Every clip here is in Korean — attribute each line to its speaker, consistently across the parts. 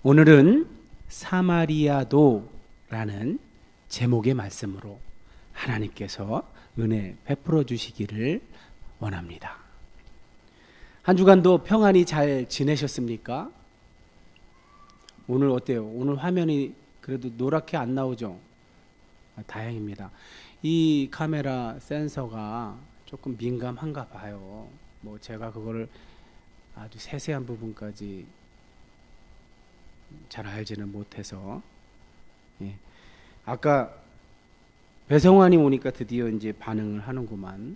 Speaker 1: 오늘은 사마리아도라는 제목의 말씀으로 하나님께서 은혜 베풀어 주시기를 원합니다. 한 주간도 평안히 잘 지내셨습니까? 오늘 어때요? 오늘 화면이 그래도 노랗게 안 나오죠? 다행입니다. 이 카메라 센서가 조금 민감한가 봐요. 제가 그거를 아주 세세한 부분까지 잘 알지는 못해서. 아까 배성환이 오니까 드디어 이제 반응을 하는구만.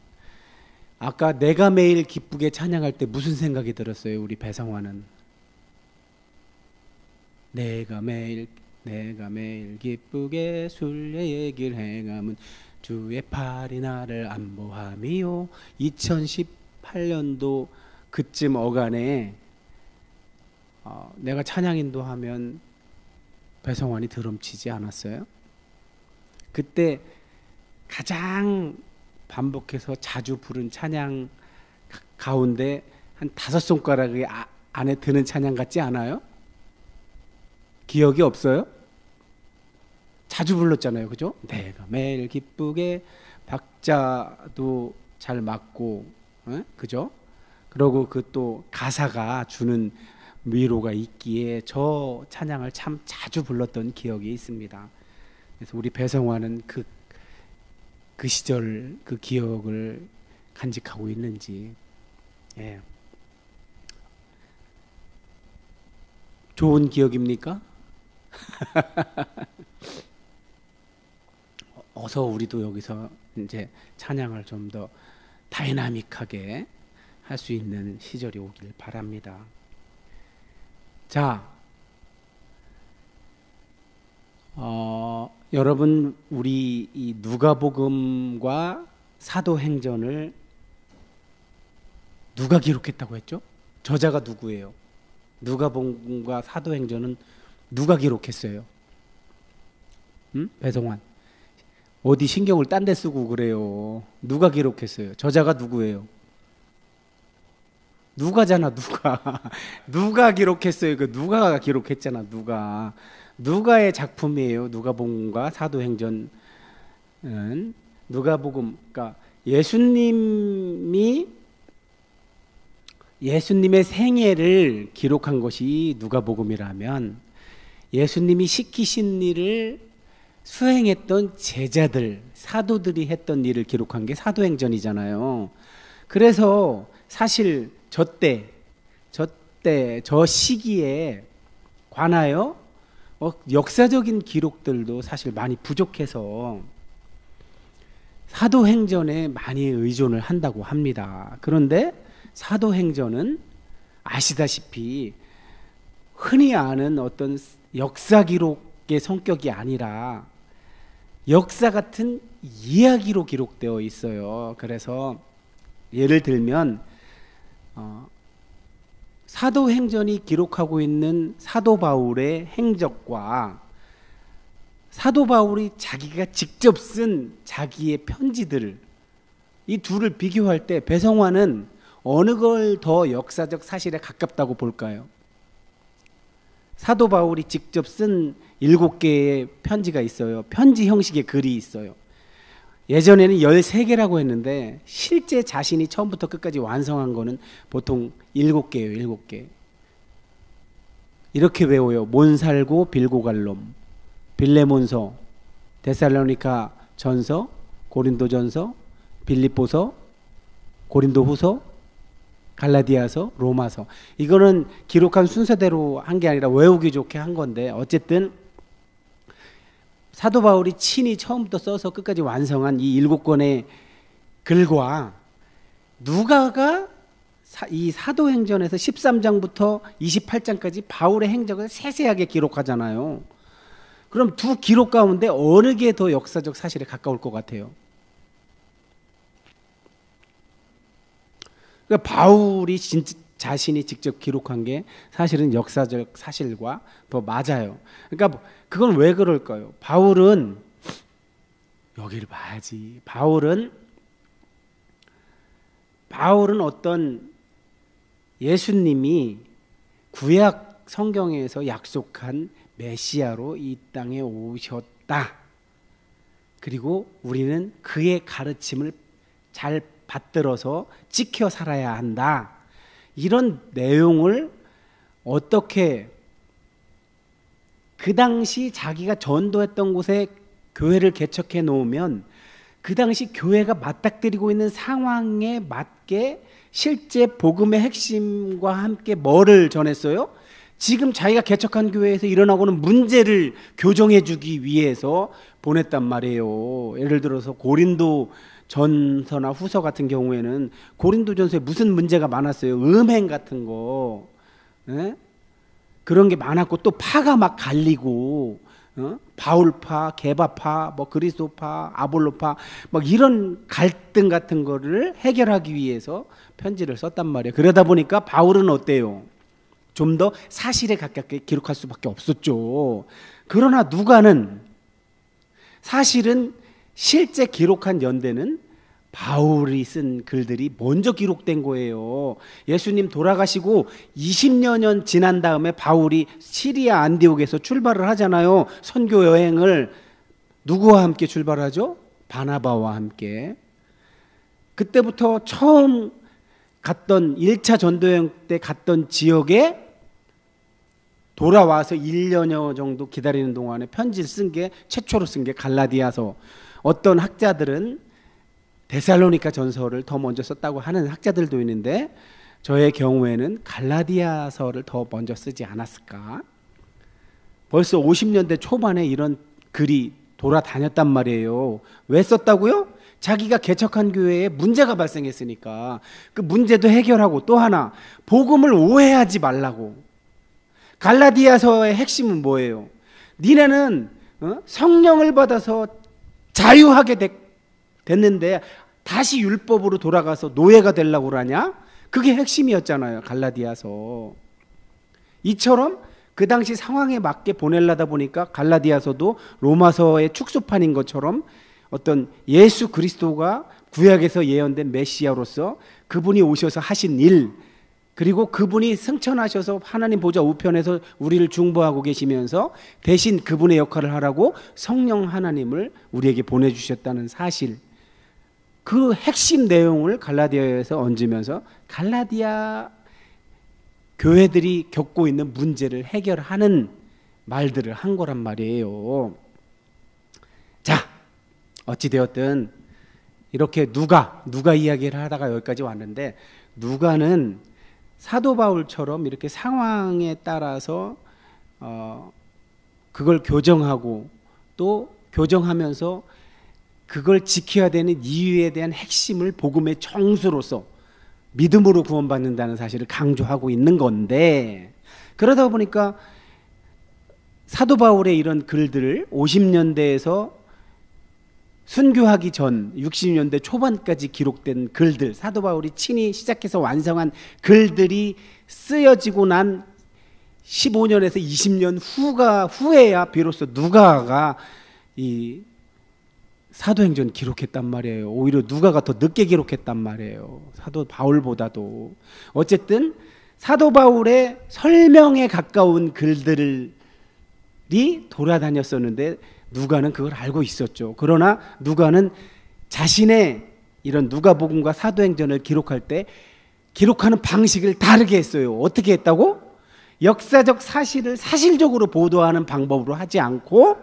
Speaker 1: 아까 내가 매일 기쁘게 찬양할 때 무슨 생각이 들었어요? 우리 배성환은 내가 매일 기쁘게 순례의 길 행함은 주의 팔이 나를 안보함이요. 2018년도 그쯤 어간에 내가 찬양 인도하면 배성환이 드럼 치지 않았어요? 그때 가장 반복해서 자주 부른 찬양 가운데 한 5손가락이 안에 드는 찬양 같지 않아요? 기억이 없어요? 자주 불렀잖아요, 그죠? 내가 매일 기쁘게, 박자도 잘 맞고, 그죠? 그리고 그 또 가사가 주는 위로가 있기에 저 찬양을 참 자주 불렀던 기억이 있습니다. 그래서 우리 배성환은 그 시절 그 기억을 간직하고 있는지. 좋은 기억입니까? 어서 우리도 여기서 이제 찬양을 좀 더 다이나믹하게 할 수 있는 시절이 오길 바랍니다. 자, 여러분, 우리 이 누가복음과 사도행전을 누가 기록했다고 했죠? 저자가 누구예요? 누가복음과 사도행전은 누가 기록했어요? 배성환. 어디 신경을 딴 데 쓰고 그래요. 누가 기록했어요? 저자가 누구예요? 누가잖아, 누가. 누가 기록했어요? 그 누가가 기록했잖아, 누가. 누가의 작품이에요. 누가복음과 사도행전은. 누가복음, 그러니까 예수님의 생애를 기록한 것이 누가복음이라면, 예수님이 시키신 일을 수행했던 제자들, 사도들이 했던 일을 기록한 게 사도행전이잖아요. 그래서 사실 저 시기에 관하여 역사적인 기록들도 사실 많이 부족해서 사도행전에 많이 의존을 한다고 합니다. 그런데 사도행전은 아시다시피 흔히 아는 어떤 역사 기록의 성격이 아니라 역사 같은 이야기로 기록되어 있어요. 그래서 예를 들면 사도행전이 기록하고 있는 사도 바울의 행적과 사도 바울이 자기가 직접 쓴 자기의 편지들, 이 둘을 비교할 때 배성환은 어느 걸 더 역사적 사실에 가깝다고 볼까요? 사도 바울이 직접 쓴 7개의 편지가 있어요. 편지 형식의 글이 있어요. 예전에는 13개라고 했는데 실제 자신이 처음부터 끝까지 완성한 거는 보통 7개예요. 7개. 이렇게 외워요. 몬살고 빌고갈롬, 빌레몬서, 데살로니가 전서, 고린도 전서, 빌립보서, 고린도 후서, 갈라디아서, 로마서. 이거는 기록한 순서대로 한 게 아니라 외우기 좋게 한 건데, 어쨌든 사도 바울이 친히 처음부터 써서 끝까지 완성한 이 7권의 글과 누가가 이 사도행전에서 13장부터 28장까지 바울의 행적을 세세하게 기록하잖아요. 그럼 두 기록 가운데 어느 게 더 역사적 사실에 가까울 것 같아요? 그러니까 바울이 자신이 직접 기록한 게 사실은 역사적 사실과 더 맞아요. 그러니까 그건 왜 그럴까요? 바울은 여기를 봐야지. 바울은 어떤 예수님이 구약 성경에서 약속한 메시아로 이 땅에 오셨다. 그리고 우리는 그의 가르침을 잘 받들어서 지켜 살아야 한다. 이런 내용을 어떻게 그 당시 자기가 전도했던 곳에 교회를 개척해 놓으면 그 당시 교회가 맞닥뜨리고 있는 상황에 맞게 실제 복음의 핵심과 함께 뭐를 전했어요? 지금 자기가 개척한 교회에서 일어나고는 문제를 교정해 주기 위해서 보냈단 말이에요. 예를 들어서 고린도 전서나 후서 같은 경우에는 고린도 전서에 무슨 문제가 많았어요? 음행 같은 거, 예? 그런 게 많았고, 또 파가 막 갈리고, 바울파, 게바파, 뭐 그리스도파, 아볼로파, 막 이런 갈등 같은 거를 해결하기 위해서 편지를 썼단 말이에요. 그러다 보니까 바울은 어때요? 좀 더 사실에 가깝게 기록할 수밖에 없었죠. 그러나 누가는 사실은 실제 기록한 연대는 바울이 쓴 글들이 먼저 기록된 거예요. 예수님 돌아가시고 20여 년 지난 다음에 바울이 시리아 안디옥에서 출발을 하잖아요. 선교 여행을 누구와 함께 출발하죠? 바나바와 함께. 그때부터 처음 갔던 1차 전도여행 때 갔던 지역에 돌아와서 1년여 정도 기다리는 동안에 편지를 쓴 게 최초로 쓴 게 갈라디아서. 어떤 학자들은 데살로니가 전서를 더 먼저 썼다고 하는 학자들도 있는데 저의 경우에는 갈라디아서를 더 먼저 쓰지 않았을까? 벌써 50년대 초반에 이런 글이 돌아다녔단 말이에요. 왜 썼다고요? 자기가 개척한 교회에 문제가 발생했으니까 그 문제도 해결하고, 또 하나 복음을 오해하지 말라고. 갈라디아서의 핵심은 뭐예요? 니네는 성령을 받아서 자유하게 됐는데 다시 율법으로 돌아가서 노예가 되려고 그러냐? 그게 핵심이었잖아요, 갈라디아서. 이처럼 그 당시 상황에 맞게 보내려다 보니까 갈라디아서도 로마서의 축소판인 것처럼 어떤 예수 그리스도가 구약에서 예언된 메시아로서 그분이 오셔서 하신 일, 그리고 그분이 승천하셔서 하나님 보좌 우편에서 우리를 중보하고 계시면서 대신 그분의 역할을 하라고 성령 하나님을 우리에게 보내주셨다는 사실, 그 핵심 내용을 갈라디아에서 얹으면서 갈라디아 교회들이 겪고 있는 문제를 해결하는 말들을 한 거란 말이에요. 자, 어찌되었든 이렇게 누가 이야기를 하다가 여기까지 왔는데, 누가는 사도 바울처럼 이렇게 상황에 따라서 그걸 교정하고 또 교정하면서 그걸 지켜야 되는 이유에 대한 핵심을 복음의 정수로서 믿음으로 구원받는다는 사실을 강조하고 있는 건데, 그러다 보니까 사도 바울의 이런 글들을 50년대에서 순교하기 전 60년대 초반까지 기록된 글들, 사도 바울이 친히 시작해서 완성한 글들이 쓰여지고 난 15년에서 20년 후에야 비로소 누가가 이 사도행전 기록했단 말이에요. 오히려 누가가 더 늦게 기록했단 말이에요, 사도 바울보다도. 어쨌든 사도 바울의 설명에 가까운 글들이 돌아다녔었는데 누가는 그걸 알고 있었죠. 그러나 누가는 자신의 이런 누가복음과 사도행전을 기록할 때 기록하는 방식을 다르게 했어요. 어떻게 했다고? 역사적 사실을 사실적으로 보도하는 방법으로 하지 않고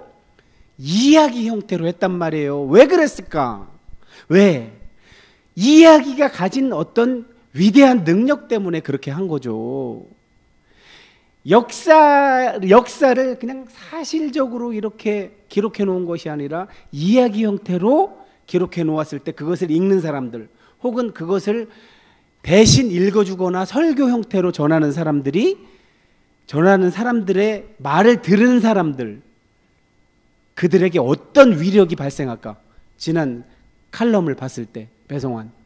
Speaker 1: 이야기 형태로 했단 말이에요. 왜 그랬을까? 왜? 이야기가 가진 어떤 위대한 능력 때문에 그렇게 한 거죠. 역사를 그냥 사실적으로 이렇게 기록해 놓은 것이 아니라 이야기 형태로 기록해 놓았을 때 그것을 읽는 사람들, 혹은 그것을 대신 읽어주거나 설교 형태로 전하는 사람들의 말을 들은 사람들, 그들에게 어떤 위력이 발생할까? 지난 칼럼을 봤을 때 배성환,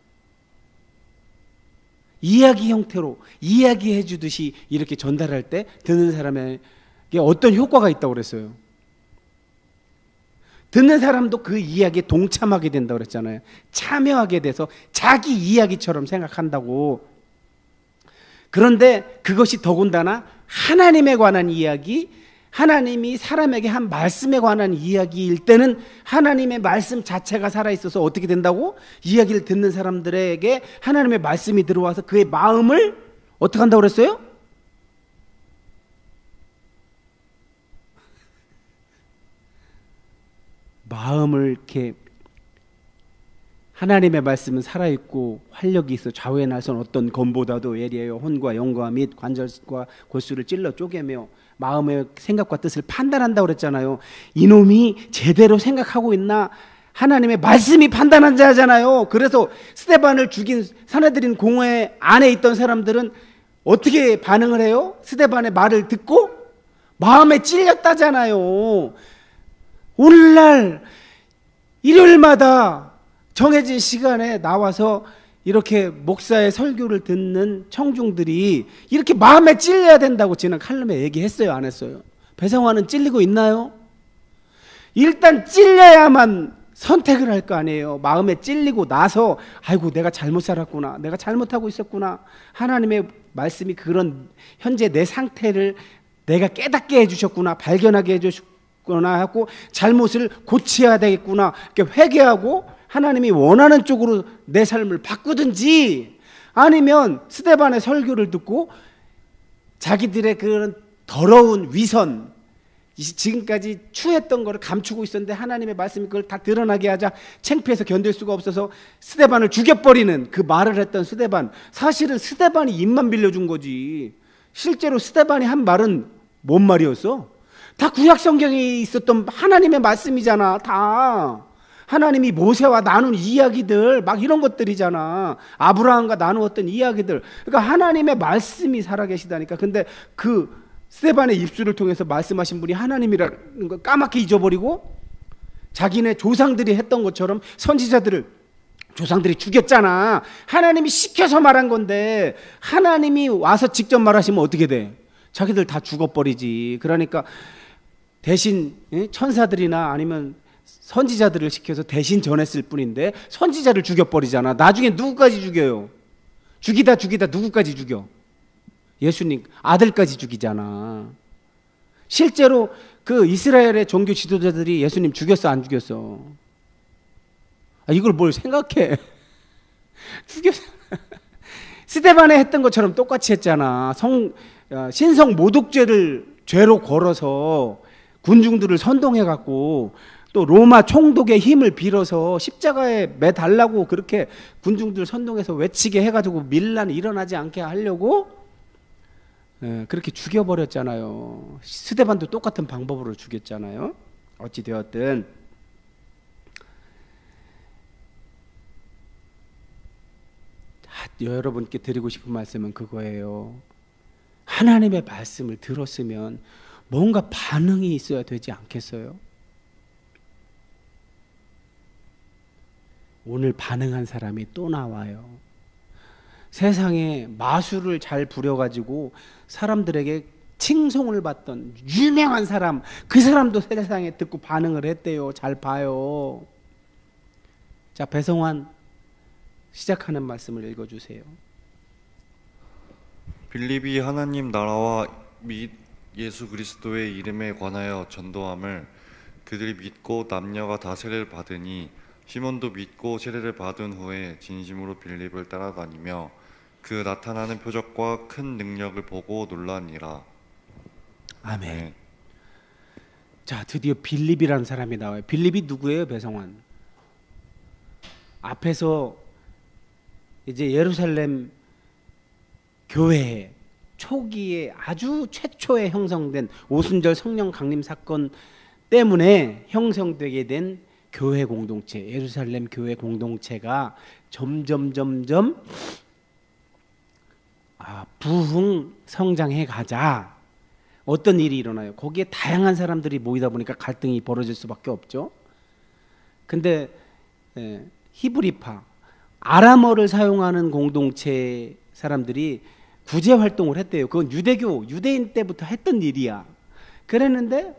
Speaker 1: 이야기 형태로 이야기해 주듯이 이렇게 전달할 때 듣는 사람에게 어떤 효과가 있다고 그랬어요. 듣는 사람도 그 이야기에 동참하게 된다고 그랬잖아요. 참여하게 돼서 자기 이야기처럼 생각한다고. 그런데 그것이 더군다나 하나님에 관한 이야기, 하나님이 사람에게 한 말씀에 관한 이야기일 때는 하나님의 말씀 자체가 살아있어서 어떻게 된다고? 이야기를 듣는 사람들에게 하나님의 말씀이 들어와서 그의 마음을 어떻게 한다고 그랬어요? 마음을 이렇게, 하나님의 말씀은 살아있고 활력이 있어 좌우에 나선 어떤 검보다도 예리하여 혼과 영과 및 관절과 골수를 찔러 쪼개며 마음의 생각과 뜻을 판단한다고 그랬잖아요. 이놈이 제대로 생각하고 있나? 하나님의 말씀이 판단한 자잖아요. 그래서 스데반을 죽인 사내들인 공회 안에 있던 사람들은 어떻게 반응을 해요? 스데반의 말을 듣고 마음에 찔렸다잖아요. 오늘날 일요일마다 정해진 시간에 나와서 이렇게 목사의 설교를 듣는 청중들이 이렇게 마음에 찔려야 된다고 지난 칼럼에 얘기했어요, 안 했어요? 배성환은 찔리고 있나요? 일단 찔려야만 선택을 할 거 아니에요. 마음에 찔리고 나서 아이고 내가 잘못 살았구나, 내가 잘못하고 있었구나, 하나님의 말씀이 그런 현재 내 상태를 내가 깨닫게 해주셨구나, 발견하게 해주셨구나 하고 잘못을 고쳐야 되겠구나 이렇게 회개하고 하나님이 원하는 쪽으로 내 삶을 바꾸든지, 아니면 스데반의 설교를 듣고 자기들의 그런 더러운 위선, 지금까지 추했던 것을 감추고 있었는데 하나님의 말씀이 그걸 다 드러나게 하자 창피해서 견딜 수가 없어서 스데반을 죽여버리는 그 말을 했던 스데반, 사실은 스데반이 입만 빌려준 거지 실제로 스데반이 한 말은 뭔 말이었어? 다 구약 성경에 있었던 하나님의 말씀이잖아. 다 하나님이 모세와 나눈 이야기들 막 이런 것들이잖아. 아브라함과 나누었던 이야기들. 그러니까 하나님의 말씀이 살아계시다니까. 근데 그 스데반의 입술을 통해서 말씀하신 분이 하나님이라는 걸 까맣게 잊어버리고 자기네 조상들이 했던 것처럼 선지자들을 조상들이 죽였잖아. 하나님이 시켜서 말한 건데 하나님이 와서 직접 말하시면 어떻게 돼? 자기들 다 죽어버리지. 그러니까 대신 천사들이나 아니면 선지자들을 시켜서 대신 전했을 뿐인데 선지자를 죽여버리잖아. 나중에 누구까지 죽여요? 죽이다 누구까지 죽여? 예수님 아들까지 죽이잖아. 실제로 그 이스라엘의 종교 지도자들이 예수님 죽였어, 안 죽였어? 이걸 뭘 생각해? 죽였어. 스데반에 했던 것처럼 똑같이 했잖아. 신성 모독죄를 죄로 걸어서 군중들을 선동해갖고 또 로마 총독의 힘을 빌어서 십자가에 매달라고 그렇게 군중들 선동해서 외치게 해가지고 밀란이 일어나지 않게 하려고 그렇게 죽여버렸잖아요. 스데반도 똑같은 방법으로 죽였잖아요. 어찌되었든 여러분께 드리고 싶은 말씀은 그거예요. 하나님의 말씀을 들었으면 뭔가 반응이 있어야 되지 않겠어요? 오늘 반응한 사람이 또 나와요. 세상에 마술을 잘 부려가지고 사람들에게 칭송을 받던 유명한 사람, 그 사람도 세상에 듣고 반응을 했대요. 잘 봐요. 자, 배성환 시작하는 말씀을 읽어주세요.
Speaker 2: 빌립이 하나님 나라와 및 예수 그리스도의 이름에 관하여 전도함을 그들이 믿고 남녀가 다 세례를 받으니 시몬도 믿고 세례를 받은 후에 진심으로 빌립을 따라다니며 그 나타나는 표적과 큰 능력을 보고 놀라니라. 아멘. 네.
Speaker 1: 자, 드디어 빌립이라는 사람이 나와요. 빌립이 누구예요, 배성환? 앞에서 이제 예루살렘 교회 초기에 아주 최초에 형성된 오순절 성령 강림 사건 때문에 형성되게 된 교회 공동체, 예루살렘 교회 공동체가 점점 부흥 성장해 가자. 어떤 일이 일어나요? 거기에 다양한 사람들이 모이다 보니까 갈등이 벌어질 수밖에 없죠. 근데 히브리파, 아람어를 사용하는 공동체 사람들이 구제 활동을 했대요. 그건 유대인 때부터 했던 일이야. 그랬는데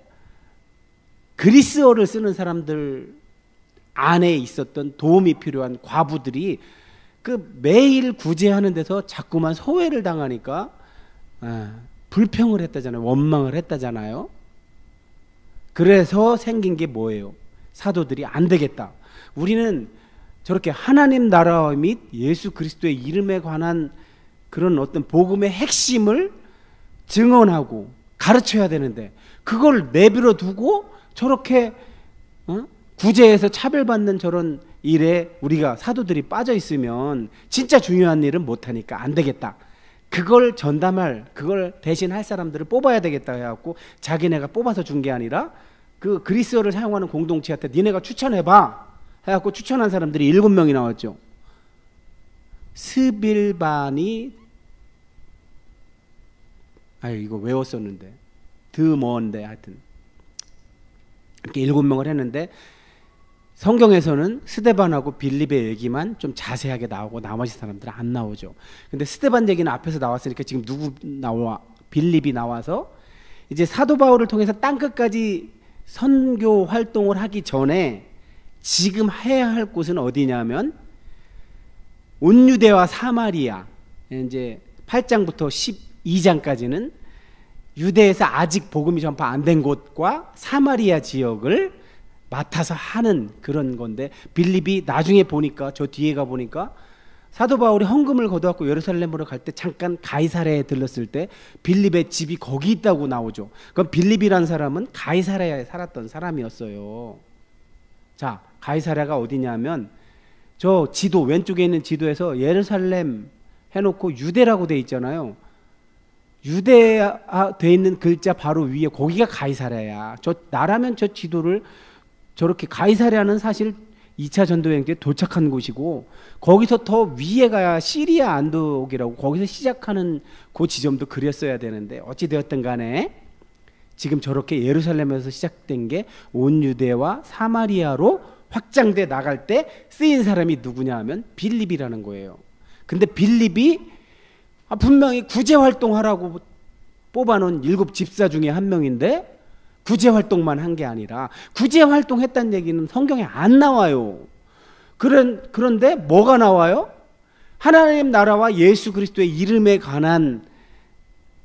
Speaker 1: 그리스어를 쓰는 사람들 안에 있었던 도움이 필요한 과부들이 그 매일 구제하는 데서 자꾸만 소외를 당하니까 불평을 했다잖아요. 원망을 했다잖아요. 그래서 생긴 게 뭐예요? 사도들이 안 되겠다. 우리는 저렇게 하나님 나라 및 예수 그리스도의 이름에 관한 그런 어떤 복음의 핵심을 증언하고 가르쳐야 되는데 그걸 내버려 두고 저렇게 구제해서 차별받는 저런 일에 우리가 사도들이 빠져 있으면 진짜 중요한 일은 못하니까 안 되겠다. 그걸 전담할, 그걸 대신할 사람들을 뽑아야 되겠다 해갖고 자기네가 뽑아서 준 게 아니라 그 그리스어를 사용하는 공동체한테 니네가 추천해봐 해갖고 추천한 사람들이 7명이 나왔죠. 스빌반이 이거 외웠었는데 드먼데 하여튼 이렇게 7명을 했는데 성경에서는 스데반하고 빌립의 얘기만 좀 자세하게 나오고 나머지 사람들은 안 나오죠. 근데 스데반 얘기는 앞에서 나왔으니까 지금 누구 나와? 빌립이 나와서 이제 사도 바울을 통해서 땅끝까지 선교 활동을 하기 전에 지금 해야 할 곳은 어디냐면 온 유대와 사마리아, 이제 8장부터 12장까지는 유대에서 아직 복음이 전파 안 된 곳과 사마리아 지역을 맡아서 하는 그런 건데, 빌립이 나중에 보니까, 저 뒤에 가 보니까 사도 바울이 헌금을 거둬갖고 예루살렘으로 갈 때 잠깐 가이사랴에 들렀을 때 빌립의 집이 거기 있다고 나오죠. 그럼 빌립이란 사람은 가이사랴에 살았던 사람이었어요. 자, 가이사랴가 어디냐면 저 지도 왼쪽에 있는 지도에서 예루살렘 해놓고 유대라고 돼 있잖아요. 유대화 돼 있는 글자 바로 위에 거기가 가이사랴야. 저 나라면 저 지도를 저렇게, 가이사랴는 사실 2차 전도여행 때 도착한 곳이고 거기서 더 위에 가야 시리아 안독이라고 거기서 시작하는 그 지점도 그렸어야 되는데 어찌 되었든 간에 지금 저렇게 예루살렘에서 시작된 게 온 유대와 사마리아로 확장돼 나갈 때 쓰인 사람이 누구냐 하면 빌립이라는 거예요. 근데 빌립이 분명히 구제활동하라고 뽑아놓은 7 집사 중에 한 명인데 구제활동만 한 게 아니라 구제활동했다는 얘기는 성경에 안 나와요. 그런데 뭐가 나와요? 하나님 나라와 예수 그리스도의 이름에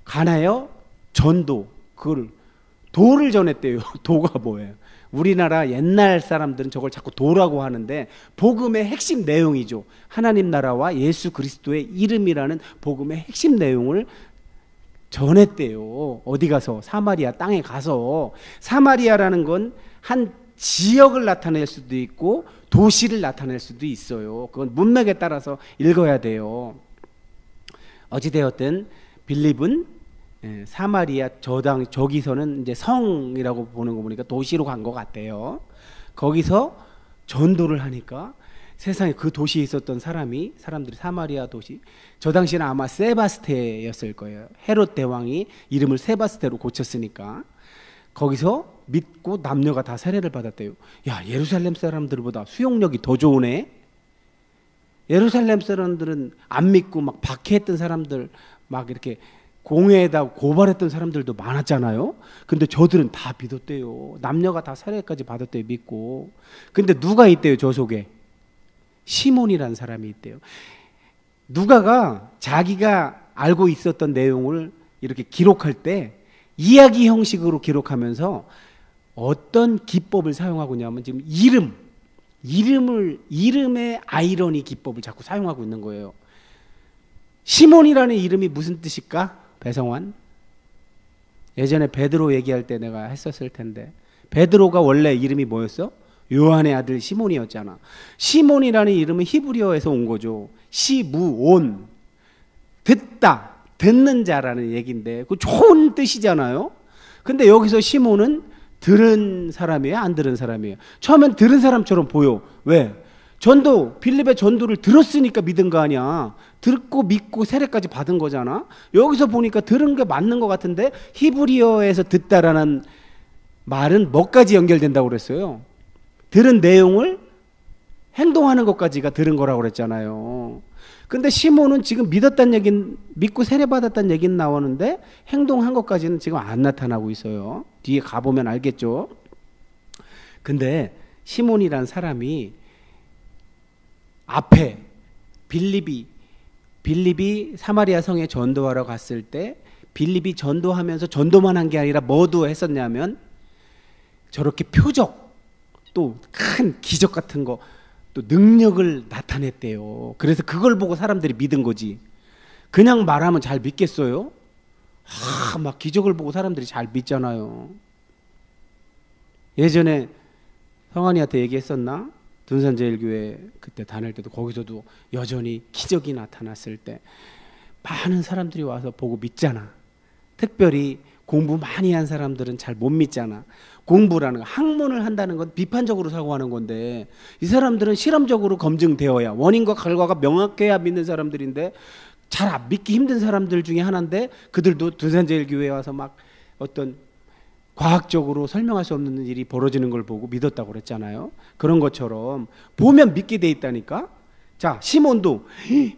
Speaker 1: 관하여 전도, 그걸 도를 전했대요. 도가 뭐예요? 우리나라 옛날 사람들은 저걸 자꾸 도라고 하는데 복음의 핵심 내용이죠. 하나님 나라와 예수 그리스도의 이름이라는 복음의 핵심 내용을 전했대요. 어디 가서? 사마리아 땅에 가서. 사마리아라는 건 한 지역을 나타낼 수도 있고 도시를 나타낼 수도 있어요. 그건 문맥에 따라서 읽어야 돼요. 어찌되었든 빌립은 사마리아 저기서는 이제 성이라고 보는 거 보니까 도시로 간 것 같아요. 거기서 전도를 하니까 세상에 그 도시에 있었던 사람들이 사마리아 도시, 저 당시는 아마 세바스테였을 거예요. 헤롯 대왕이 이름을 세바스테로 고쳤으니까 거기서 믿고 남녀가 다 세례를 받았대요. 야, 예루살렘 사람들보다 수용력이 더 좋으네. 예루살렘 사람들은 안 믿고 막 박해했던 사람들, 막 이렇게 공회에다 고발했던 사람들도 많았잖아요. 근데 저들은 다 믿었대요. 남녀가 다 세례까지 받았대요, 믿고. 근데 누가 있대요, 저 속에? 시몬이라는 사람이 있대요. 누가가 자기가 알고 있었던 내용을 이렇게 기록할 때 이야기 형식으로 기록하면서 어떤 기법을 사용하고 있냐면 지금 이름의 아이러니 기법을 자꾸 사용하고 있는 거예요. 시몬이라는 이름이 무슨 뜻일까? 배성환? 예전에 베드로 얘기할 때 내가 했었을 텐데, 베드로가 원래 이름이 뭐였어? 요한의 아들 시몬이었잖아. 시몬이라는 이름은 히브리어에서 온 거죠. 시무온, 듣다, 듣는 자라는 얘기인데 그 좋은 뜻이잖아요. 근데 여기서 시몬은 들은 사람이에요, 안 들은 사람이에요? 처음엔 들은 사람처럼 보여. 왜? 빌립의 전도를 들었으니까 믿은 거 아니야. 듣고 믿고 세례까지 받은 거잖아. 여기서 보니까 들은 게 맞는 것 같은데 히브리어에서 듣다라는 말은 뭐까지 연결된다고 그랬어요? 들은 내용을 행동하는 것까지가 들은 거라고 그랬잖아요. 근데 시몬은 지금 믿고 세례받았다는 얘기는 나오는데 행동한 것까지는 지금 안 나타나고 있어요. 뒤에 가보면 알겠죠. 근데 시몬이란 사람이 앞에 빌립이 사마리아 성에 전도하러 갔을 때 빌립이 전도하면서 전도만 한 게 아니라 뭐도 했었냐면 저렇게 표적 또 큰 기적 같은 거 또 능력을 나타냈대요. 그래서 그걸 보고 사람들이 믿은 거지. 그냥 말하면 잘 믿겠어요? 막 기적을 보고 사람들이 잘 믿잖아요. 예전에 성환이한테 얘기했었나? 둔산제일교회 그때 다닐 때도 거기서도 여전히 기적이 나타났을 때 많은 사람들이 와서 보고 믿잖아. 특별히 공부 많이 한 사람들은 잘 못 믿잖아. 공부라는 거, 학문을 한다는 건 비판적으로 사고하는 건데 이 사람들은 실험적으로 검증되어야 원인과 결과가 명확해야 믿는 사람들인데 잘 안 믿기 힘든 사람들 중에 하나인데 그들도 둔산제일교회에 와서 막 어떤 과학적으로 설명할 수 없는 일이 벌어지는 걸 보고 믿었다고 그랬잖아요. 그런 것처럼 보면 믿게 돼 있다니까. 자, 시몬도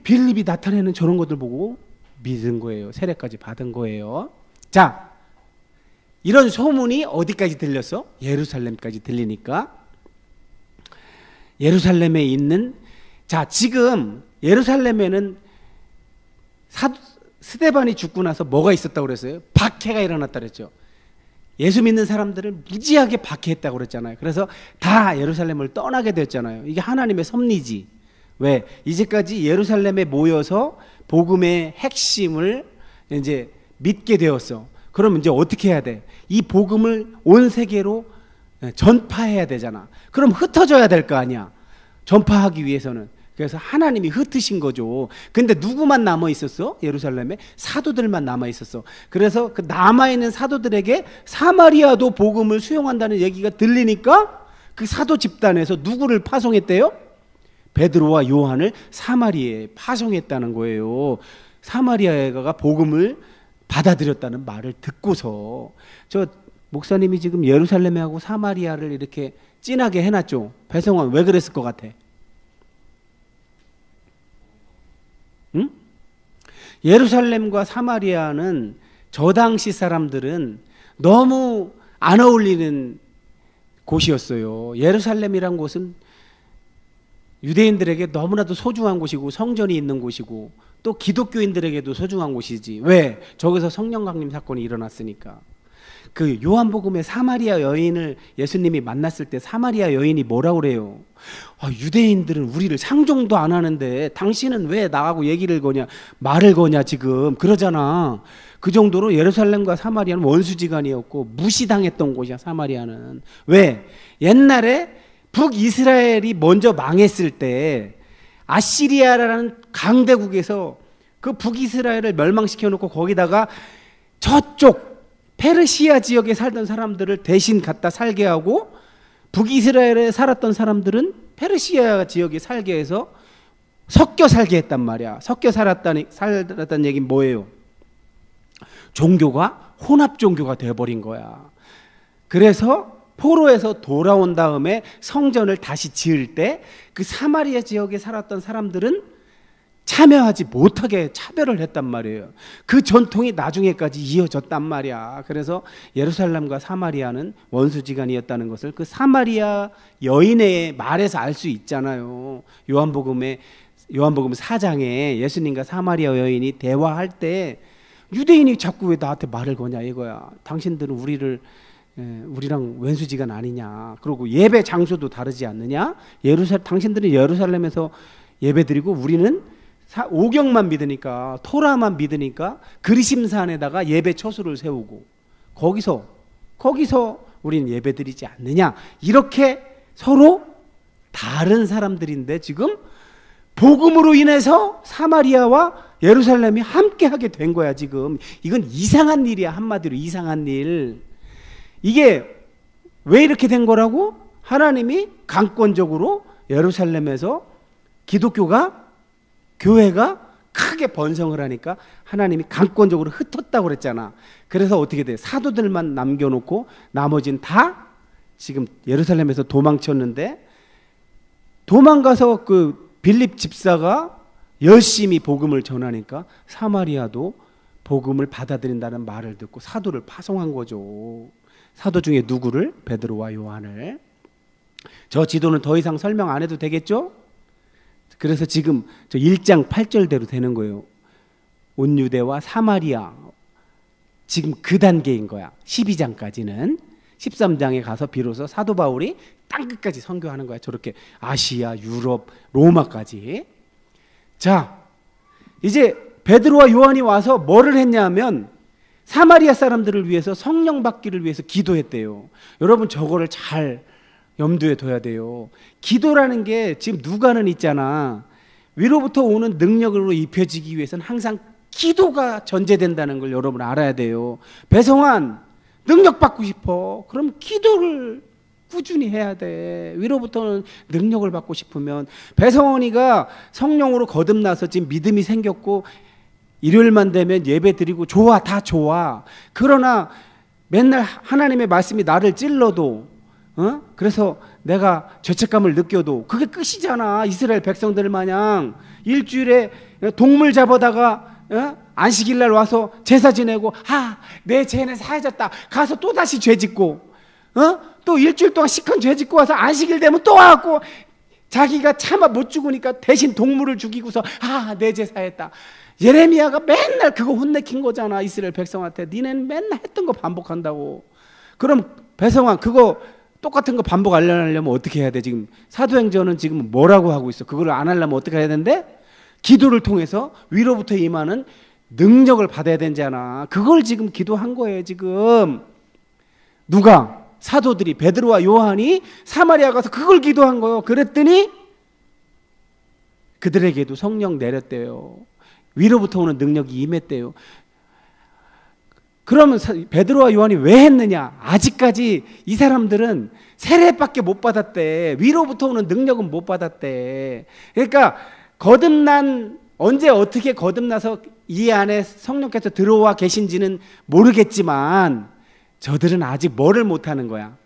Speaker 1: 빌립이 나타내는 저런 것들 보고 믿은 거예요. 세례까지 받은 거예요. 자, 이런 소문이 어디까지 들렸어? 예루살렘까지 들리니까 예루살렘에 있는, 자, 지금 예루살렘에는 스데반이 죽고 나서 뭐가 있었다고 그랬어요? 박해가 일어났다 그랬죠. 예수 믿는 사람들을 무지하게 박해했다고 그랬잖아요. 그래서 다 예루살렘을 떠나게 됐잖아요. 이게 하나님의 섭리지. 왜? 이제까지 예루살렘에 모여서 복음의 핵심을 이제 믿게 되었어. 그럼 이제 어떻게 해야 돼? 이 복음을 온 세계로 전파해야 되잖아. 그럼 흩어져야 될 거 아니야. 전파하기 위해서는. 그래서 하나님이 흩으신 거죠. 근데 누구만 남아 있었어? 예루살렘에 사도들만 남아 있었어. 그래서 그 남아 있는 사도들에게 사마리아도 복음을 수용한다는 얘기가 들리니까 그 사도 집단에서 누구를 파송했대요? 베드로와 요한을 사마리아에 파송했다는 거예요. 사마리아가 복음을 받아들였다는 말을 듣고서 저 목사님이 지금 예루살렘에 하고 사마리아를 이렇게 진하게 해놨죠. 배성환 왜 그랬을 것 같아? 응? 예루살렘과 사마리아는 저 당시 사람들은 너무 안 어울리는 곳이었어요. 예루살렘이란 곳은 유대인들에게 너무나도 소중한 곳이고 성전이 있는 곳이고 또 기독교인들에게도 소중한 곳이지. 왜? 저기서 성령 강림 사건이 일어났으니까. 그 요한복음의 사마리아 여인을 예수님이 만났을 때 사마리아 여인이 뭐라고 그래요? 유대인들은 우리를 상종도 안 하는데 당신은 왜 나하고 얘기를 거냐, 말을 거냐 지금 그러잖아. 그 정도로 예루살렘과 사마리아는 원수지간이었고 무시당했던 곳이야. 사마리아는. 왜? 옛날에 북이스라엘이 먼저 망했을 때 아시리아라는 강대국에서 그 북이스라엘을 멸망시켜 놓고 거기다가 저쪽 페르시아 지역에 살던 사람들을 대신 갖다 살게 하고 북이스라엘에 살았던 사람들은 페르시아 지역에 살게 해서 섞여 살게 했단 말이야. 섞여 살았다는 얘기는 뭐예요? 종교가 혼합 종교가 되어버린 거야. 그래서 포로에서 돌아온 다음에 성전을 다시 지을 때 그 사마리아 지역에 살았던 사람들은 참여하지 못하게 차별을 했단 말이에요. 그 전통이 나중에까지 이어졌단 말이야. 그래서 예루살렘과 사마리아는 원수지간이었다는 것을 그 사마리아 여인의 말에서 알 수 있잖아요. 요한복음 4장에 예수님과 사마리아 여인이 대화할 때 유대인이 자꾸 왜 나한테 말을 거냐 이거야. 당신들은 우리랑 왼수지간 아니냐. 그리고 예배 장소도 다르지 않느냐. 당신들은 예루살렘에서 예배드리고 우리는 오경만 믿으니까 토라만 믿으니까 그리심산에다가 예배 처소를 세우고 거기서 우리는 예배드리지 않느냐. 이렇게 서로 다른 사람들인데 지금 복음으로 인해서 사마리아와 예루살렘이 함께하게 된 거야. 지금 이건 이상한 일이야. 한마디로 이상한 일. 이게 왜 이렇게 된 거라고? 하나님이 강권적으로 예루살렘에서 교회가 크게 번성을 하니까 하나님이 강권적으로 흩었다고 그랬잖아. 그래서 어떻게 돼? 사도들만 남겨놓고 나머지는 다 지금 예루살렘에서 도망쳤는데 도망가서 그 빌립 집사가 열심히 복음을 전하니까 사마리아도 복음을 받아들인다는 말을 듣고 사도를 파송한 거죠. 사도 중에 누구를? 베드로와 요한을. 저 지도는 더 이상 설명 안 해도 되겠죠? 그래서 지금 저 1장 8절대로 되는 거예요. 온유대와 사마리아, 지금 그 단계인 거야. 12장까지는. 13장에 가서 비로소 사도 바울이 땅끝까지 선교하는 거야. 저렇게 아시아, 유럽, 로마까지. 자, 이제 베드로와 요한이 와서 뭐를 했냐면 사마리아 사람들을 위해서 성령 받기를 위해서 기도했대요. 여러분 저거를 잘 염두에 둬야 돼요. 기도라는 게 지금 누가는 있잖아. 위로부터 오는 능력으로 입혀지기 위해서는 항상 기도가 전제된다는 걸 여러분 알아야 돼요. 배성환 능력 받고 싶어. 그럼 기도를 꾸준히 해야 돼. 위로부터는 능력을 받고 싶으면. 배성원이가 성령으로 거듭나서 지금 믿음이 생겼고 일요일만 되면 예배 드리고 좋아, 다 좋아. 그러나 맨날 하나님의 말씀이 나를 찔러도 그래서 내가 죄책감을 느껴도 그게 끝이잖아. 이스라엘 백성들 마냥 일주일에 동물 잡아다가 안식일 날 와서 제사 지내고 내 죄는 사해졌다. 가서 또다시 죄 짓고 또 일주일 동안 시큰 죄 짓고 와서 안식일 되면 또 와갖고 자기가 차마 못 죽으니까 대신 동물을 죽이고서 내 죄 사했다. 예레미야가 맨날 그거 혼내킨 거잖아. 이스라엘 백성한테. 니네는 맨날 했던 거 반복한다고. 그럼 배성환 그거 똑같은 거 반복 안 하려면 어떻게 해야 돼? 지금 사도행전은 지금 뭐라고 하고 있어? 그걸 안 하려면 어떻게 해야 되는데? 기도를 통해서 위로부터 임하는 능력을 받아야 되잖아. 그걸 지금 기도한 거예요. 지금 누가? 사도들이 베드로와 요한이 사마리아 가서 그걸 기도한 거예요. 그랬더니 그들에게도 성령 내렸대요. 위로부터 오는 능력이 임했대요. 그러면 베드로와 요한이 왜 했느냐? 아직까지 이 사람들은 세례밖에 못 받았대. 위로부터 오는 능력은 못 받았대. 그러니까 언제 어떻게 거듭나서 이 안에 성령께서 들어와 계신지는 모르겠지만 저들은 아직 뭐를 못하는 거야?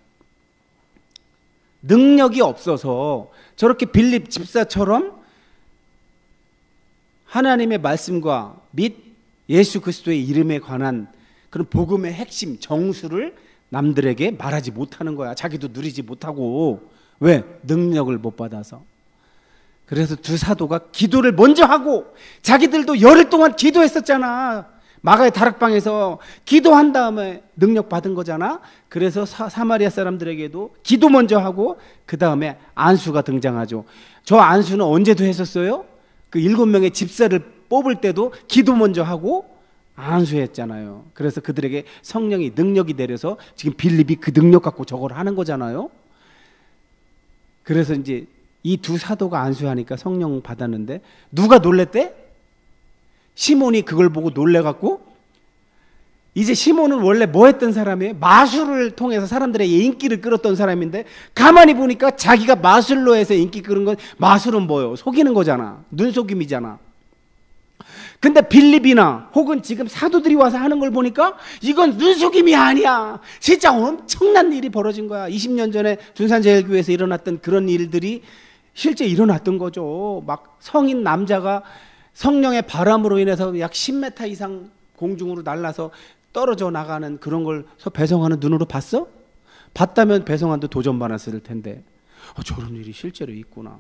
Speaker 1: 능력이 없어서 저렇게 빌립 집사처럼 하나님의 말씀과 및 예수 그리스도의 이름에 관한 그런 복음의 핵심 정수를 남들에게 말하지 못하는 거야. 자기도 누리지 못하고. 왜? 능력을 못 받아서. 그래서 두 사도가 기도를 먼저 하고 자기들도 열흘 동안 기도했었잖아. 마가의 다락방에서 기도한 다음에 능력 받은 거잖아. 그래서 사마리아 사람들에게도 기도 먼저 하고 그 다음에 안수가 등장하죠. 저 안수는 언제도 했었어요? 그 7명의 집사를 뽑을 때도 기도 먼저 하고 안수했잖아요. 그래서 그들에게 성령이 능력이 내려서 지금 빌립이 그 능력 갖고 저걸 하는 거잖아요. 그래서 이제 이 두 사도가 안수하니까 성령 받았는데 누가 놀랬대? 시몬이 그걸 보고 놀래갖고 이제 시몬은 원래 뭐 했던 사람이에요? 마술을 통해서 사람들의 인기를 끌었던 사람인데 가만히 보니까 자기가 마술로 해서 인기 끌은 건 마술은 뭐예요? 속이는 거잖아. 눈속임이잖아. 근데 빌립이나 혹은 지금 사도들이 와서 하는 걸 보니까 이건 눈속임이 아니야. 진짜 엄청난 일이 벌어진 거야. 20년 전에 둔산제일교회에서 일어났던 그런 일들이 실제 일어났던 거죠. 막 성인 남자가 성령의 바람으로 인해서 약 10m 이상 공중으로 날아서 떨어져 나가는 그런 걸 배성환은 눈으로 봤어? 봤다면 배성환도 도전 받았을 텐데 저런 일이 실제로 있구나.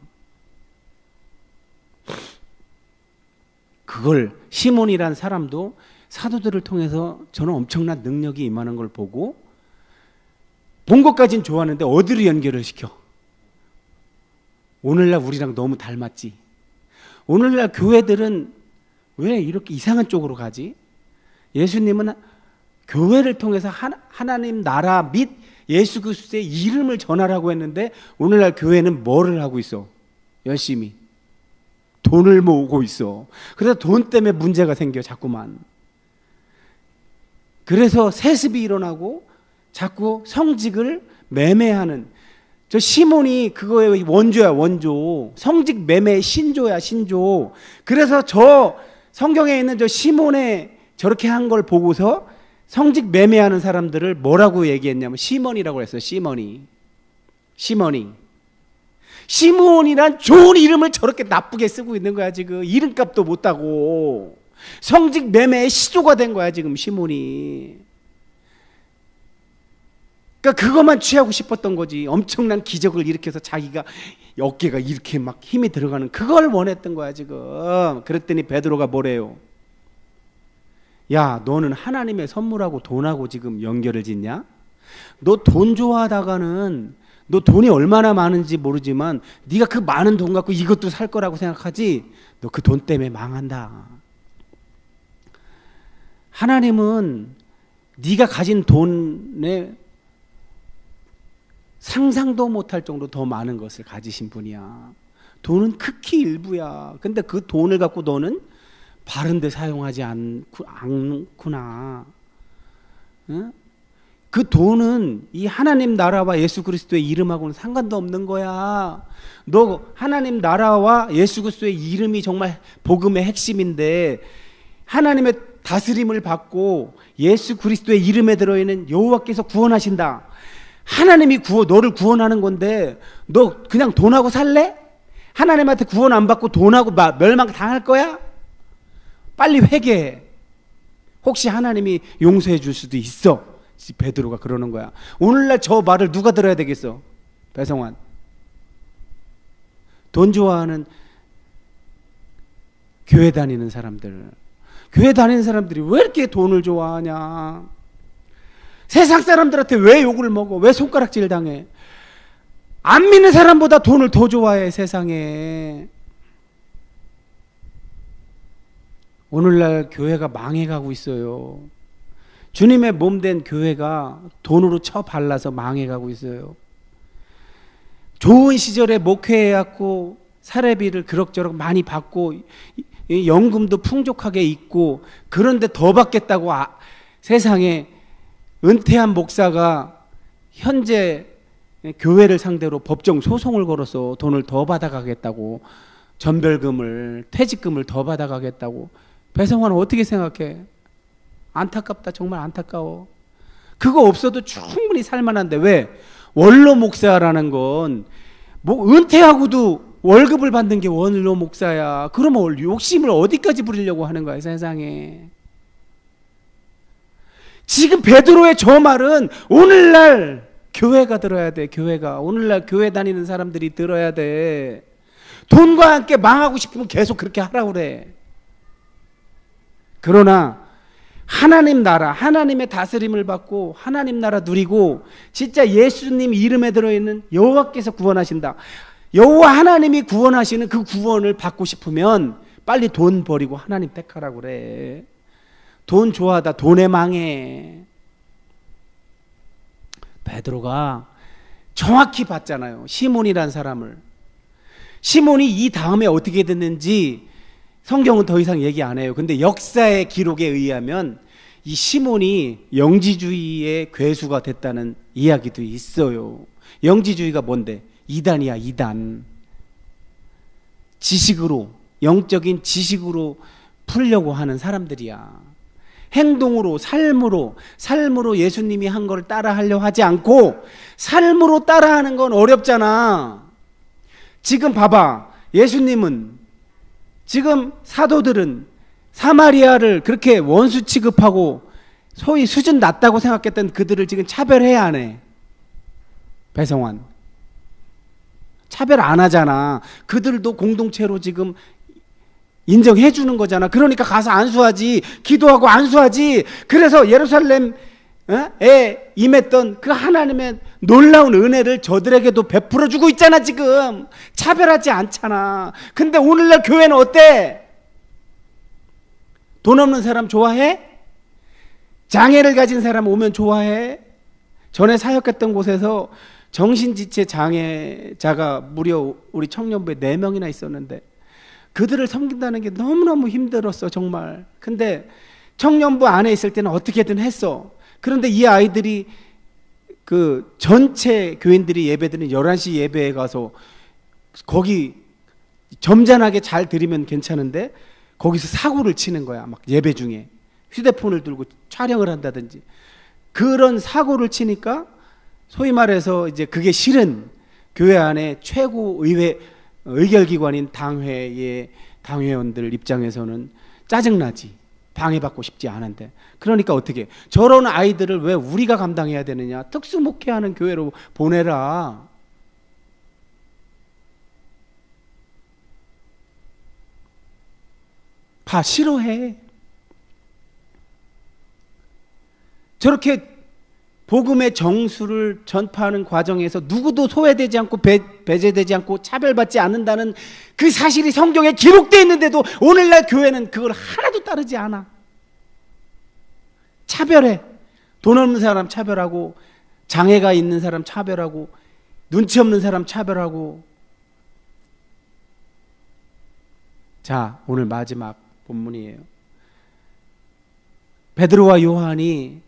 Speaker 1: 그걸 시몬이란 사람도 사도들을 통해서 저는 엄청난 능력이 임하는 걸 보고 본 것까진 좋았는데 어디로 연결을 시켜? 오늘날 우리랑 너무 닮았지. 오늘날 교회들은 왜 이렇게 이상한 쪽으로 가지? 예수님은 교회를 통해서 하나님 나라 및 예수 그리스도의 이름을 전하라고 했는데 오늘날 교회는 뭐를 하고 있어? 열심히 돈을 모으고 있어. 그래서 돈 때문에 문제가 생겨 자꾸만. 그래서 세습이 일어나고 자꾸 성직을 매매하는, 저 시몬이 그거의 원조야, 원조. 성직 매매 신조야, 신조. 그래서 저 성경에 있는 저 시몬의 저렇게 한 걸 보고서 성직 매매하는 사람들을 뭐라고 얘기했냐면 시몬이라고 했어요. 시몬이란 좋은 이름을 저렇게 나쁘게 쓰고 있는 거야. 지금 이름값도 못하고 성직 매매의 시조가 된 거야 지금 시몬이. 그러니까 그것만 취하고 싶었던 거지. 엄청난 기적을 일으켜서 자기가 어깨가 이렇게 막 힘이 들어가는 그걸 원했던 거야 지금. 그랬더니 베드로가 뭐래요? 야, 너는 하나님의 선물하고 돈하고 지금 연결을 짓냐? 너 돈 좋아하다가는 너 돈이 얼마나 많은지 모르지만 네가 그 많은 돈 갖고 이것도 살 거라고 생각하지? 너 그 돈 때문에 망한다. 하나님은 네가 가진 돈에 상상도 못할 정도 더 많은 것을 가지신 분이야. 돈은 극히 일부야. 근데 그 돈을 갖고 너는 바른 데 사용하지 않구나. 응? 그 돈은 이 하나님 나라와 예수 그리스도의 이름하고는 상관도 없는 거야. 너 하나님 나라와 예수 그리스도의 이름이 정말 복음의 핵심인데 하나님의 다스림을 받고 예수 그리스도의 이름에 들어있는 여호와께서 구원하신다. 하나님이 너를 구원하는 건데 너 그냥 돈하고 살래? 하나님한테 구원 안 받고 돈하고 멸망 당할 거야? 빨리 회개해. 혹시 하나님이 용서해 줄 수도 있어. 베드로가 그러는 거야. 오늘날 저 말을 누가 들어야 되겠어? 배성환. 돈 좋아하는 교회 다니는 사람들. 교회 다니는 사람들이 왜 이렇게 돈을 좋아하냐? 세상 사람들한테 왜 욕을 먹어? 왜 손가락질 당해? 안 믿는 사람보다 돈을 더 좋아해 세상에. 오늘날 교회가 망해가고 있어요. 주님의 몸된 교회가 돈으로 쳐발라서 망해가고 있어요. 좋은 시절에 목회해갖고 사례비를 그럭저럭 많이 받고 연금도 풍족하게 있고 그런데 더 받겠다고 세상에 은퇴한 목사가 현재 교회를 상대로 법정 소송을 걸어서 돈을 더 받아가겠다고, 전별금을 퇴직금을 더 받아가겠다고. 배성환은 어떻게 생각해? 안타깝다. 정말 안타까워. 그거 없어도 충분히 살만한데 왜? 원로 목사라는 건 뭐 은퇴하고도 월급을 받는 게 원로 목사야. 그러면 욕심을 어디까지 부리려고 하는 거야 세상에. 지금 베드로의 저 말은 오늘날 교회가 들어야 돼. 교회가 오늘날 교회 다니는 사람들이 들어야 돼. 돈과 함께 망하고 싶으면 계속 그렇게 하라고 그래. 그러나 하나님 나라, 하나님의 다스림을 받고 하나님 나라 누리고 진짜 예수님 이름에 들어있는 여호와께서 구원하신다. 여호와 하나님이 구원하시는 그 구원을 받고 싶으면 빨리 돈 버리고 하나님 택하라고 그래. 돈 좋아하다 돈에 망해. 베드로가 정확히 봤잖아요. 시몬이란 사람을. 시몬이 이 다음에 어떻게 됐는지 성경은 더 이상 얘기 안 해요. 근데 역사의 기록에 의하면 이 시몬이 영지주의의 괴수가 됐다는 이야기도 있어요. 영지주의가 뭔데? 이단이야, 이단. 지식으로, 영적인 지식으로 풀려고 하는 사람들이야. 행동으로, 삶으로 예수님이 한 걸 따라하려 하지 않고 삶으로 따라하는 건 어렵잖아. 지금 봐봐. 예수님은, 지금 사도들은 사마리아를 그렇게 원수 취급하고 소위 수준 낮다고 생각했던 그들을 지금 차별해야 안 해? 배성환. 차별 안 하잖아. 그들도 공동체로 지금 인정해 주는 거잖아. 그러니까 가서 안수하지. 기도하고 안수하지. 그래서 예루살렘에 임했던 그 하나님의 놀라운 은혜를 저들에게도 베풀어 주고 있잖아. 지금 차별하지 않잖아. 근데 오늘날 교회는 어때? 돈 없는 사람 좋아해? 장애를 가진 사람 오면 좋아해? 전에 사역했던 곳에서 정신지체 장애자가 무려 우리 청년부에 4명이나 있었는데 그들을 섬긴다는 게 너무너무 힘들었어 정말. 근데 청년부 안에 있을 때는 어떻게든 했어. 그런데 이 아이들이 그 전체 교인들이 예배드린 11시 예배에 가서 거기 점잖하게 잘 드리면 괜찮은데 거기서 사고를 치는 거야. 막 예배 중에 휴대폰을 들고 촬영을 한다든지 그런 사고를 치니까 소위 말해서 이제 그게 싫은 교회 안에 최고 의결기관인 당회의 당회원들 입장에서는 짜증나지. 방해받고 싶지 않은데. 그러니까 어떻게 저런 아이들을 왜 우리가 감당해야 되느냐. 특수목회하는 교회로 보내라. 다 싫어해. 저렇게 복음의 정수를 전파하는 과정에서 누구도 소외되지 않고 배제되지 않고 차별받지 않는다는 그 사실이 성경에 기록되어 있는데도 오늘날 교회는 그걸 하나도 따르지 않아. 차별해. 돈 없는 사람 차별하고, 장애가 있는 사람 차별하고, 눈치 없는 사람 차별하고. 자, 오늘 마지막 본문이에요. 베드로와 요한이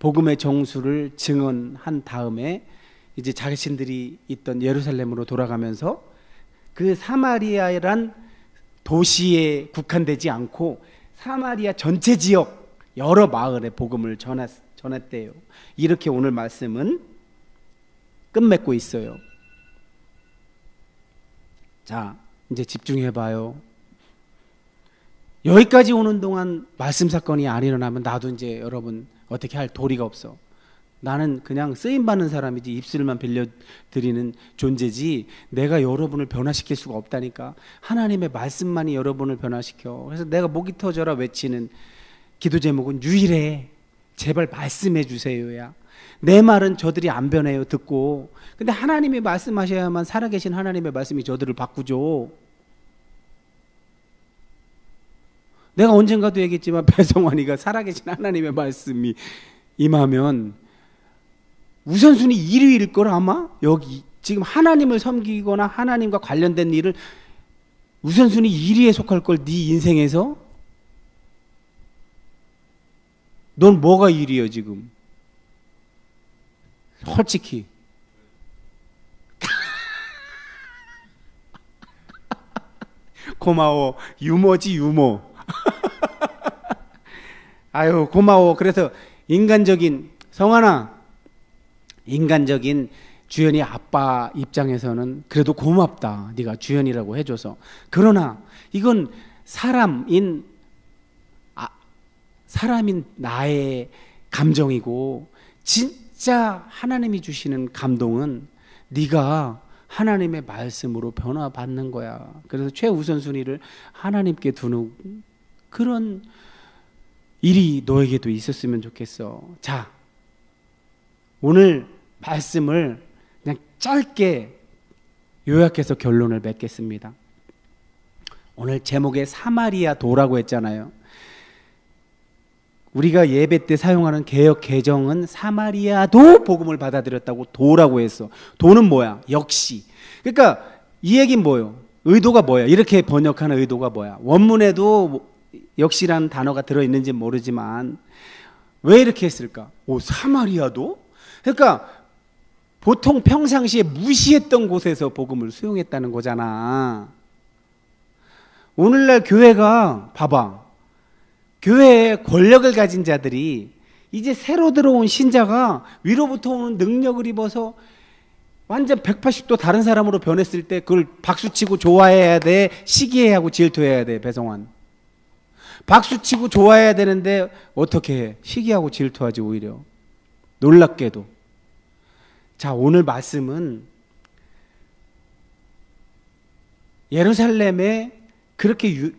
Speaker 1: 복음의 정수를 증언한 다음에 이제 자신들이 있던 예루살렘으로 돌아가면서 그 사마리아란 도시에 국한되지 않고 사마리아 전체 지역 여러 마을에 복음을 전했대요. 이렇게 오늘 말씀은 끝맺고 있어요. 자, 이제 집중해봐요. 여기까지 오는 동안 말씀 사건이 안 일어나면 나도 이제 여러분 어떻게 할 도리가 없어. 나는 그냥 쓰임받는 사람이지, 입술만 빌려드리는 존재지 내가 여러분을 변화시킬 수가 없다니까. 하나님의 말씀만이 여러분을 변화시켜. 그래서 내가 목이 터져라 외치는 기도 제목은 유일해. 제발 말씀해 주세요야. 내 말은 저들이 안 변해요, 듣고. 근데 하나님이 말씀하셔야만 살아계신 하나님의 말씀이 저들을 바꾸죠. 내가 언젠가도 얘기했지만 배성환이가 살아계신 하나님의 말씀이 임하면 우선순위 1위일 걸. 아마 여기 지금 하나님을 섬기거나 하나님과 관련된 일을 우선순위 1위에 속할 걸. 네 인생에서 넌 뭐가 1위야 지금? 솔직히 고마워. 유머지 유머. 아유 고마워. 그래서 인간적인 성환아, 인간적인 주연이 아빠 입장에서는 그래도 고맙다. 네가 주연이라고 해줘서. 그러나 이건 사람인 나의 감정이고, 진짜 하나님이 주시는 감동은 네가 하나님의 말씀으로 변화받는 거야. 그래서 최우선순위를 하나님께 두는 그런 일이 너에게도 있었으면 좋겠어. 자, 오늘 말씀을 그냥 짧게 요약해서 결론을 맺겠습니다. 오늘 제목에 사마리아 도라고 했잖아요. 우리가 예배 때 사용하는 개역 개정은 사마리아도 복음을 받아들였다고 도라고 했어. 도는 뭐야? 역시. 그러니까 이 얘기는 뭐예요? 의도가 뭐야? 이렇게 번역하는 의도가 뭐야? 원문에도 역시라는 단어가 들어있는지 모르지만 왜 이렇게 했을까? 오, 사마리아도? 그러니까 보통 평상시에 무시했던 곳에서 복음을 수용했다는 거잖아. 오늘날 교회가 봐봐. 교회에 권력을 가진 자들이 이제 새로 들어온 신자가 위로부터 오는 능력을 입어서 완전 180도 다른 사람으로 변했을 때 그걸 박수치고 좋아해야 돼? 시기해야 하고 질투해야 돼? 배성환, 박수치고 좋아해야 되는데 어떻게 해? 시기하고 질투하지. 오히려 놀랍게도. 자, 오늘 말씀은 예루살렘에 그렇게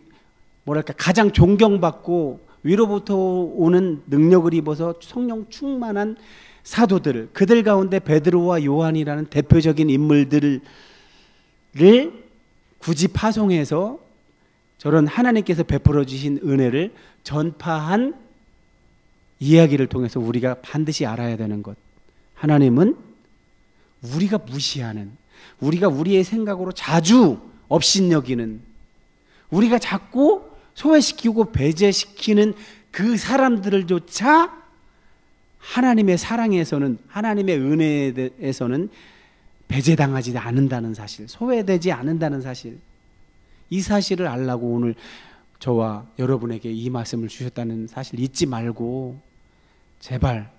Speaker 1: 뭐랄까 가장 존경받고 위로부터 오는 능력을 입어서 성령 충만한 사도들, 그들 가운데 베드로와 요한이라는 대표적인 인물들을 굳이 파송해서 저런 하나님께서 베풀어 주신 은혜를 전파한 이야기를 통해서 우리가 반드시 알아야 되는 것. 하나님은 우리가 무시하는, 우리가 우리의 생각으로 자주 업신여기는, 우리가 자꾸 소외시키고 배제시키는 그 사람들을조차 하나님의 사랑에서는, 하나님의 은혜에서는 배제당하지 않는다는 사실, 소외되지 않는다는 사실, 이 사실을 알라고 오늘 저와 여러분에게 이 말씀을 주셨다는 사실 잊지 말고 제발.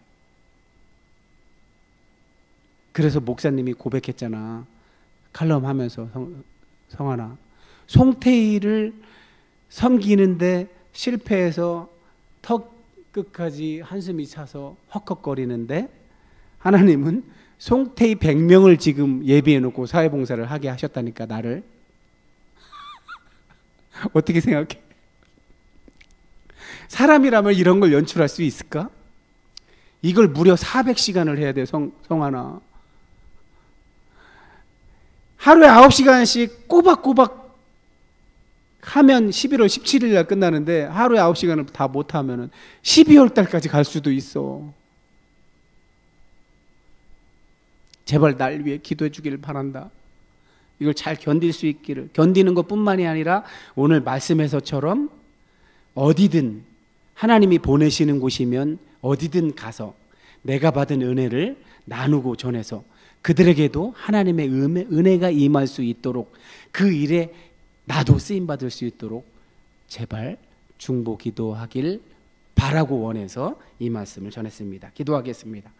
Speaker 1: 그래서 목사님이 고백했잖아. 칼럼 하면서, 성환아, 송태희를 섬기는데 실패해서 턱 끝까지 한숨이 차서 헉헉거리는데 하나님은 송태희 100명을 지금 예비해 놓고 사회봉사를 하게 하셨다니까. 나를 어떻게 생각해? 사람이라면 이런 걸 연출할 수 있을까? 이걸 무려 400시간을 해야 돼, 성하나. 하루에 9시간씩 꼬박꼬박 하면 11월 17일 날 끝나는데 하루에 9시간을 다 못하면 12월 달까지 갈 수도 있어. 제발 날 위해 기도해 주기를 바란다. 이걸 잘 견딜 수 있기를. 견디는 것뿐만이 아니라 오늘 말씀에서처럼 어디든 하나님이 보내시는 곳이면 어디든 가서 내가 받은 은혜를 나누고 전해서 그들에게도 하나님의 은혜가 임할 수 있도록 그 일에 나도 쓰임받을 수 있도록 제발 중보 기도하길 바라고 원해서 이 말씀을 전했습니다. 기도하겠습니다.